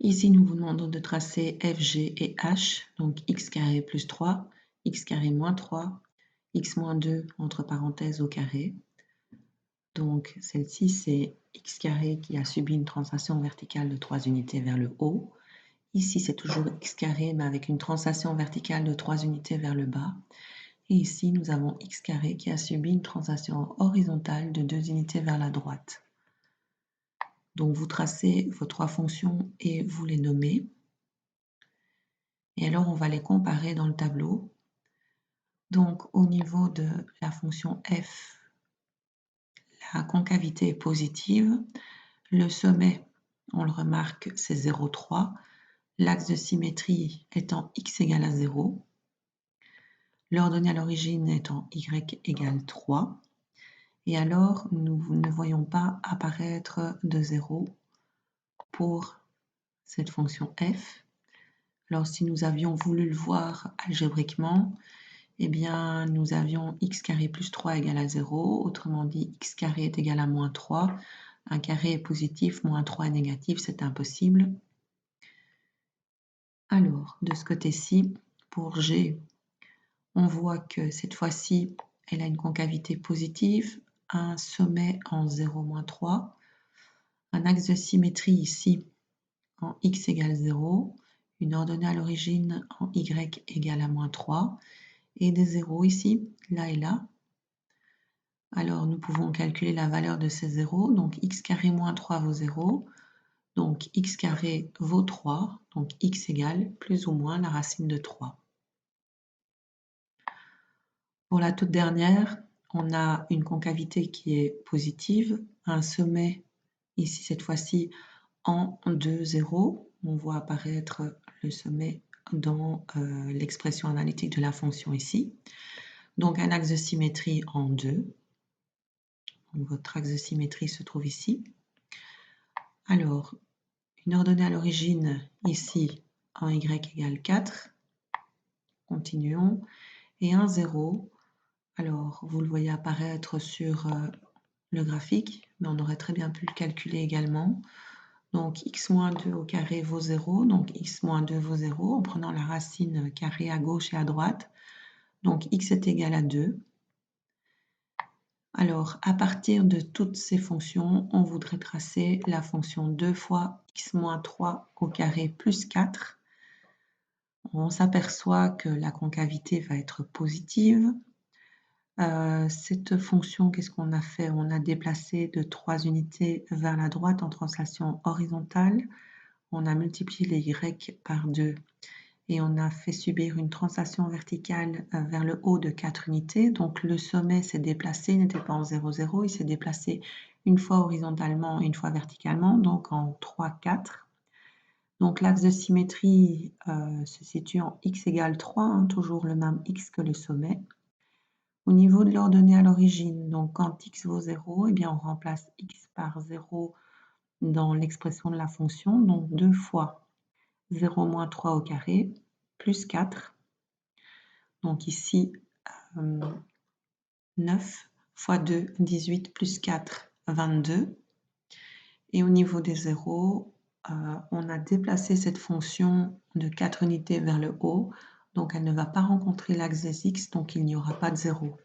Ici, nous vous demandons de tracer f, g et h, donc x carré plus 3, x carré moins 3, x moins 2 entre parenthèses au carré. Donc celle-ci, c'est x carré qui a subi une translation verticale de 3 unités vers le haut. Ici, c'est toujours x carré, mais avec une translation verticale de 3 unités vers le bas. Et ici, nous avons x carré qui a subi une translation horizontale de 2 unités vers la droite. Donc vous tracez vos trois fonctions et vous les nommez. Et alors, on va les comparer dans le tableau. Donc, au niveau de la fonction f, la concavité est positive. Le sommet, on le remarque, c'est 0,3. L'axe de symétrie étant x égale à 0. L'ordonnée à l'origine étant y égale 3. Et alors, nous ne voyons pas apparaître de 0 pour cette fonction f. Alors, si nous avions voulu le voir algébriquement, eh bien, nous avions x carré plus 3 égale à 0. Autrement dit, x carré est égal à moins 3. Un carré est positif, moins 3 est négatif, c'est impossible. Alors, de ce côté-ci, pour G, on voit que cette fois-ci, elle a une concavité positive, un sommet en 0, moins 3, un axe de symétrie ici en x égale 0, une ordonnée à l'origine en y égale à moins 3, et des zéros ici, là et là. Alors, nous pouvons calculer la valeur de ces zéros. Donc, x carré moins 3 vaut 0. Donc, x carré vaut 3. Donc, x égale plus ou moins la racine de 3. Pour la toute dernière, on a une concavité qui est positive, un sommet, ici cette fois-ci, en 2 zéros. On voit apparaître le sommet dans l'expression analytique de la fonction ici. Donc, un axe de symétrie en 2. Donc, votre axe de symétrie se trouve ici. Alors, une ordonnée à l'origine, ici, en y égale 4. Continuons. Et un 0. Alors, vous le voyez apparaître sur le graphique, mais on aurait très bien pu le calculer également. Donc, x moins 2 au carré vaut 0. Donc, x moins 2 vaut 0 en prenant la racine carrée à gauche et à droite. Donc, x est égal à 2. Alors, à partir de toutes ces fonctions, on voudrait tracer la fonction 2 fois x moins 3 au carré plus 4. On s'aperçoit que la concavité va être positive. Cette fonction, qu'est-ce qu'on a fait? On a déplacé de 3 unités vers la droite en translation horizontale. On a multiplié les y par 2 et on a fait subir une translation verticale vers le haut de 4 unités. Donc le sommet s'est déplacé, il n'était pas en 0, 0, il s'est déplacé une fois horizontalement et une fois verticalement, donc en 3, 4. Donc l'axe de symétrie se situe en x égale 3, hein, toujours le même x que le sommet. Au niveau de l'ordonnée à l'origine, donc quand x vaut 0, eh bien on remplace x par 0 dans l'expression de la fonction, donc 2 fois 0 moins 3 au carré, plus 4. Donc ici, 9 fois 2, 18, plus 4, 22. Et au niveau des zéros, on a déplacé cette fonction de 4 unités vers le haut, donc elle ne va pas rencontrer l'axe des x, donc il n'y aura pas de 0.